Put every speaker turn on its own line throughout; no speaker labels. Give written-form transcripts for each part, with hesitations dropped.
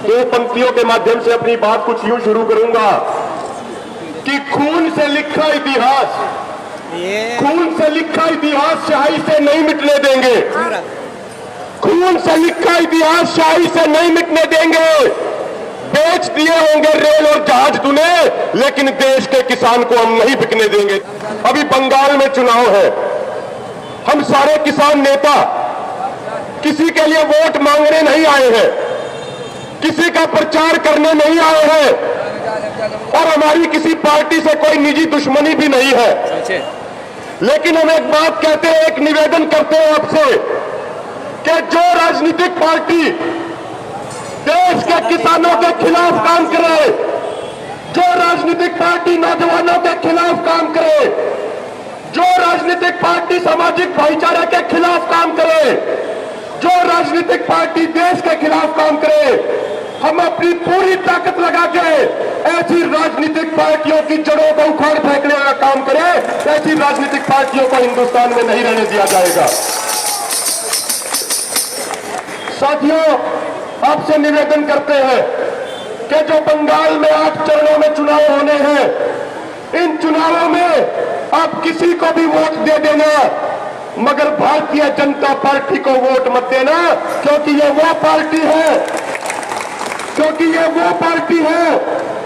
दो पंक्तियों के माध्यम से अपनी बात कुछ यूं शुरू करूंगा कि खून से लिखा इतिहास, खून से लिखा इतिहास स्याही से नहीं मिटने देंगे। खून से लिखा इतिहास स्याही से नहीं मिटने देंगे। बेच दिए होंगे रेल और जहाज तूने, लेकिन देश के किसान को हम नहीं बिकने देंगे। अभी बंगाल में चुनाव है। हम सारे किसान नेता किसी के लिए वोट मांगने नहीं आए हैं, किसी का प्रचार करने नहीं आए हैं और हमारी किसी पार्टी से कोई निजी दुश्मनी भी नहीं है। लेकिन हम एक बात कहते हैं, एक निवेदन करते हैं आपसे कि जो राजनीतिक पार्टी देश के किसानों के खिलाफ काम करे, जो राजनीतिक पार्टी नौजवानों के खिलाफ काम करे, जो राजनीतिक पार्टी सामाजिक भाईचारे के खिलाफ काम करे, जो राजनीतिक पार्टी देश के खिलाफ काम करे, हम अपनी पूरी ताकत लगा के ऐसी राजनीतिक पार्टियों की जड़ों को उखाड़ फेंकने का काम करें। ऐसी राजनीतिक पार्टियों को हिंदुस्तान में नहीं रहने दिया जाएगा। साथियों, आपसे निवेदन करते हैं कि जो बंगाल में 8 चरणों में चुनाव होने हैं, इन चुनावों में आप किसी को भी वोट दे देना, मगर भारतीय जनता पार्टी को वोट मत देना, क्योंकि ये वो पार्टी है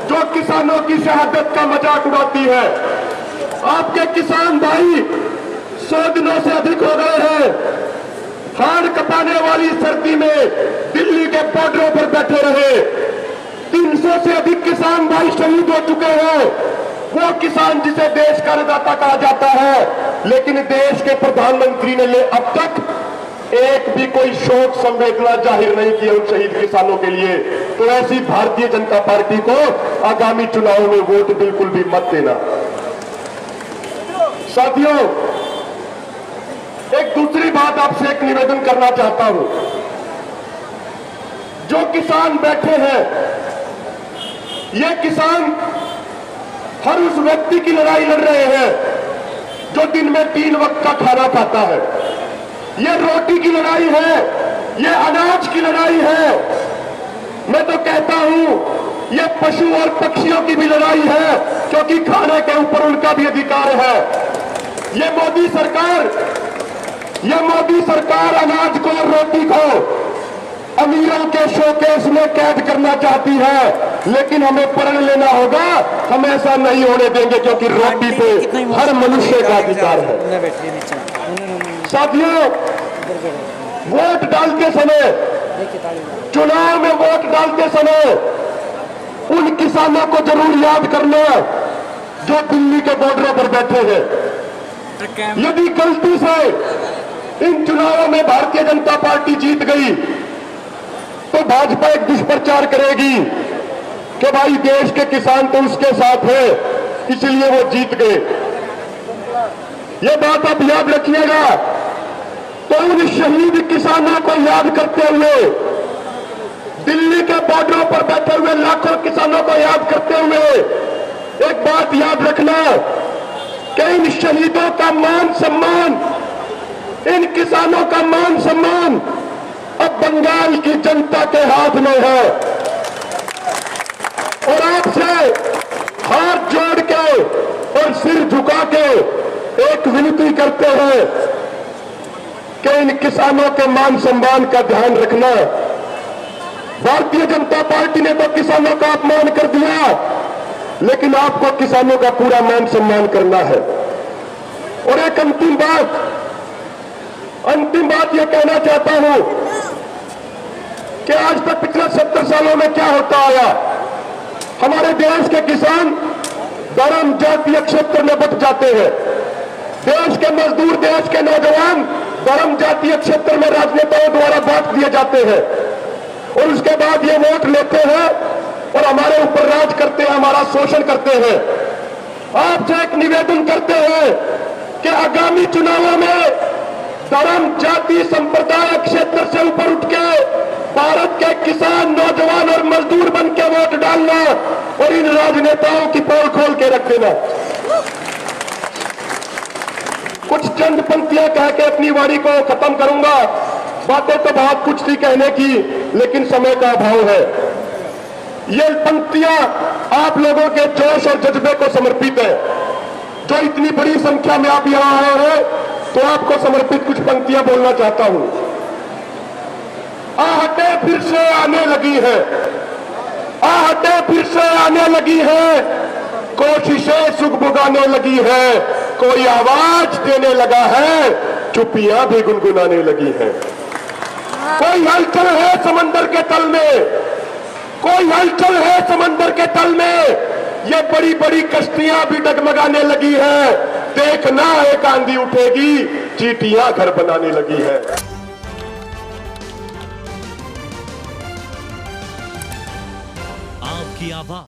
जो किसानों की शहादत का मजाक उड़ाती है। आपके किसान भाई 100 दिनों से अधिक हो गए हैं हाड़ कपाने वाली सर्दी में दिल्ली के बॉर्डरों पर बैठे रहे। 300 से अधिक किसान भाई शहीद हो चुके हैं। वो किसान जिसे देश का अन्नदाता कहा जाता है, लेकिन देश के प्रधानमंत्री ने अब तक एक भी कोई शोक संवेदना जाहिर नहीं की उन शहीद किसानों के लिए। तो ऐसी भारतीय जनता पार्टी को आगामी चुनावों में वोट बिल्कुल भी मत देना। साथियों, एक दूसरी बात आपसे एक निवेदन करना चाहता हूं। जो किसान बैठे हैं, ये किसान हर उस व्यक्ति की लड़ाई लड़ रहे हैं जो दिन में 3 वक्त का खाना खाता है। ये रोटी की लड़ाई है, ये अनाज की लड़ाई है। मैं तो कहता हूं ये पशु और पक्षियों की भी लड़ाई है, क्योंकि खाने के ऊपर उनका भी अधिकार है। ये मोदी सरकार अनाज को और रोटी को अमीरों के शोकेस में कैद करना चाहती है, लेकिन हमें प्रण लेना होगा, हम ऐसा नहीं होने देंगे, क्योंकि रोटी पे हर मनुष्य का अधिकार है। साथियों, वोट डालते समय, चुनाव में वोट डालते समय उन किसानों को जरूर याद करना जो दिल्ली के बॉर्डरों पर बैठे हैं। यदि गलती से इन चुनावों में भारतीय जनता पार्टी जीत गई तो भाजपा एक दुष्प्रचार करेगी कि भाई देश के किसान तो उसके साथ है, इसलिए वो जीत गए। ये बात आप याद रखिएगा। तो उन शहीद किसानों को याद करते हुए, दिल्ली के बॉर्डरों पर बैठे हुए लाखों किसानों को याद करते हुए एक बात याद रखना कि इन शहीदों का मान सम्मान, इन किसानों का मान सम्मान अब बंगाल की जनता के हाथ में है। और आपसे हाथ जोड़ के और सिर झुका के एक विनती करते हैं कि इन किसानों के मान सम्मान का ध्यान रखना। भारतीय जनता पार्टी ने तो किसानों का अपमान कर दिया, लेकिन आपको किसानों का पूरा मान सम्मान करना है। और एक अंतिम बात यह कहना चाहता हूं कि आज तक पिछले 70 सालों में क्या होता आया। हमारे देश के किसान धर्म जातीय क्षेत्र में बट जाते हैं। देश के मजदूर, देश के नौजवान धर्म जातीय क्षेत्र में राजनेताओं द्वारा बांट दिए जाते हैं और उसके बाद ये वोट लेते हैं और हमारे ऊपर राज करते हैं, हमारा शोषण करते हैं। आपसे एक निवेदन करते हैं कि आगामी चुनावों में धर्म जाति संप्रदाय क्षेत्र से ऊपर उठ के भारत के किसान, नौजवान और मजदूर बन के वोट डालना और इन राजनेताओं की पोल खोल के रख देना। कुछ चंद पंक्तियां कह के अपनी वाणी को खत्म करूंगा। बातें तो बहुत कुछ थी कहने की, लेकिन समय का अभाव है। ये पंक्तियां आप लोगों के जोश और जज्बे को समर्पित है। जो इतनी बड़ी संख्या में आप यहां आए हैं, तो आपको समर्पित कुछ पंक्तियां बोलना चाहता हूं। आहटें फिर से आने लगी है, आहटें फिर से आने लगी है, कोशिशें सुगबुगाने लगी है, कोई आवाज देने लगा है, चुप्पियां भी गुनगुनाने लगी है। कोई हलचल है समंदर के तल में, कोई हलचल है समंदर के तल में, ये बड़ी बड़ी कश्तियां भी डगमगाने लगी है। देखना एक आंधी उठेगी, चींटियां घर बनाने लगी है।
आपकी आवाज